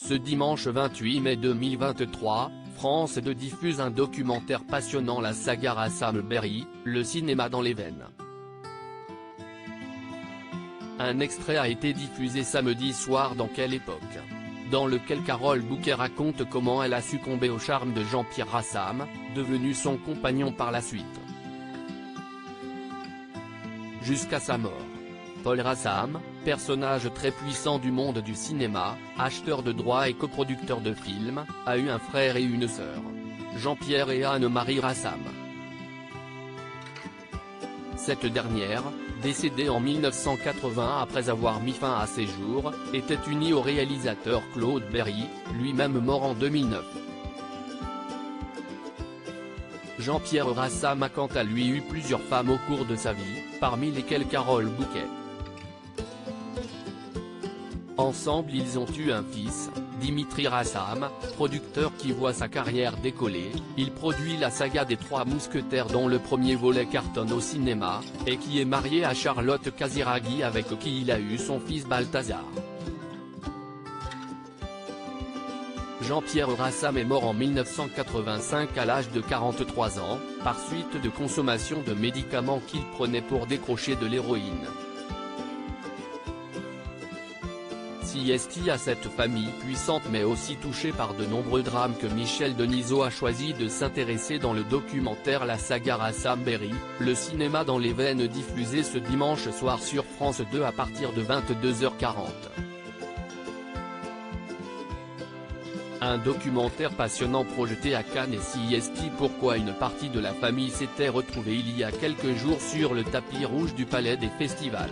Ce dimanche 28 mai 2023, France 2 diffuse un documentaire passionnant la saga Rassam Berry, le cinéma dans les veines. Un extrait a été diffusé samedi soir dans Quelle époque, dans lequel Carole Bouquet raconte comment elle a succombé au charme de Jean-Pierre Rassam, devenu son compagnon par la suite. Jusqu'à sa mort. Paul Rassam, personnage très puissant du monde du cinéma, acheteur de droits et coproducteur de films, a eu un frère et une sœur. Jean-Pierre et Anne-Marie Rassam. Cette dernière, décédée en 1980 après avoir mis fin à ses jours, était unie au réalisateur Claude Berry, lui-même mort en 2009. Jean-Pierre Rassam a quant à lui eu plusieurs femmes au cours de sa vie, parmi lesquelles Carole Bouquet. Ensemble ils ont eu un fils, Dimitri Rassam, producteur qui voit sa carrière décoller. Il produit la saga des Trois Mousquetaires dont le premier volet cartonne au cinéma, et qui est marié à Charlotte Casiraghi avec qui il a eu son fils Balthazar. Jean-Pierre Rassam est mort en 1985 à l'âge de 43 ans, par suite de consommation de médicaments qu'il prenait pour décrocher de l'héroïne. CST à cette famille puissante mais aussi touchée par de nombreux drames que Michel Denisot a choisi de s'intéresser dans le documentaire La saga Rassam Berry, le cinéma dans les veines diffusé ce dimanche soir sur France 2 à partir de 22h40. Un documentaire passionnant projeté à Cannes et CST. Pourquoi une partie de la famille s'était retrouvée il y a quelques jours sur le tapis rouge du Palais des Festivals.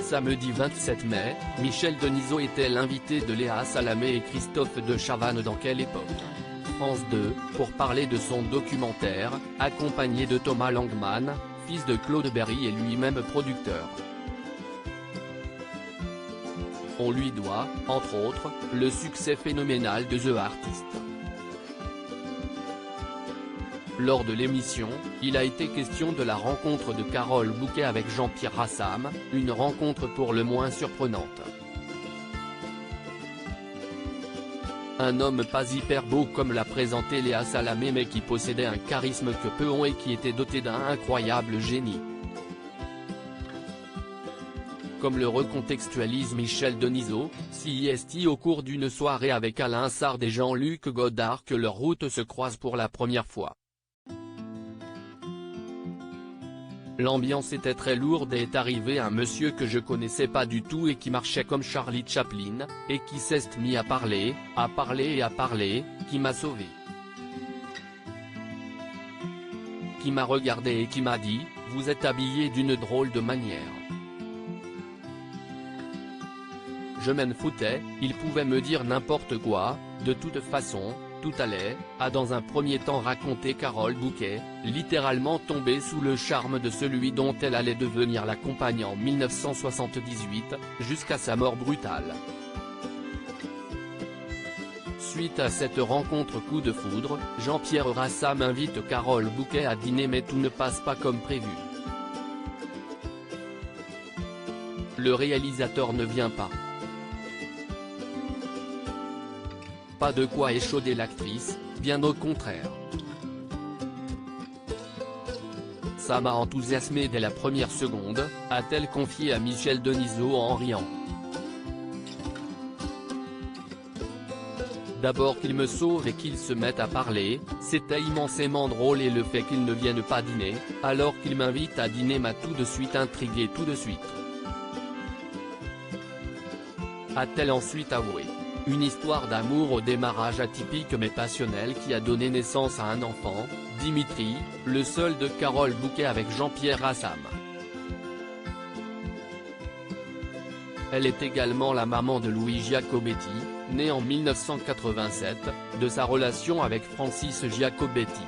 Samedi 27 mai, Michel Denisot était l'invité de Léa Salamé et Christophe de Chavannes dans Quelle époque, France 2, pour parler de son documentaire, accompagné de Thomas Langman, fils de Claude Berry et lui-même producteur. On lui doit, entre autres, le succès phénoménal de The Artist. Lors de l'émission, il a été question de la rencontre de Carole Bouquet avec Jean-Pierre Rassam, une rencontre pour le moins surprenante. Un homme pas hyper beau comme l'a présenté Léa Salamé mais qui possédait un charisme que peu ont et qui était doté d'un incroyable génie. Comme le recontextualise Michel Denisot, CST au cours d'une soirée avec Alain Sard et Jean-Luc Godard que leurs routes se croisent pour la première fois. L'ambiance était très lourde et est arrivé un monsieur que je connaissais pas du tout et qui marchait comme Charlie Chaplin, et qui s'est mis à parler, et à parler, qui m'a sauvé. Qui m'a regardé et qui m'a dit, vous êtes habillé d'une drôle de manière. Je m'en foutais, il pouvait me dire n'importe quoi, de toute façon, tout allait, a dans un premier temps raconté Carole Bouquet, littéralement tombée sous le charme de celui dont elle allait devenir la compagne en 1978, jusqu'à sa mort brutale. Suite à cette rencontre coup de foudre, Jean-Pierre Rassam invite Carole Bouquet à dîner mais tout ne passe pas comme prévu. Le réalisateur ne vient pas. Pas de quoi échauder l'actrice, bien au contraire. Ça m'a enthousiasmé dès la première seconde, a-t-elle confié à Michel Denisot en riant. D'abord qu'il me sauve et qu'il se mette à parler, c'était immensément drôle et le fait qu'il ne vienne pas dîner, alors qu'il m'invite à dîner m'a tout de suite intrigué tout de suite. A-t-elle ensuite avoué. Une histoire d'amour au démarrage atypique mais passionnel qui a donné naissance à un enfant, Dimitri, le seul de Carole Bouquet avec Jean-Pierre Rassam. Elle est également la maman de Louis Giacobetti, né en 1987, de sa relation avec Francis Giacobetti.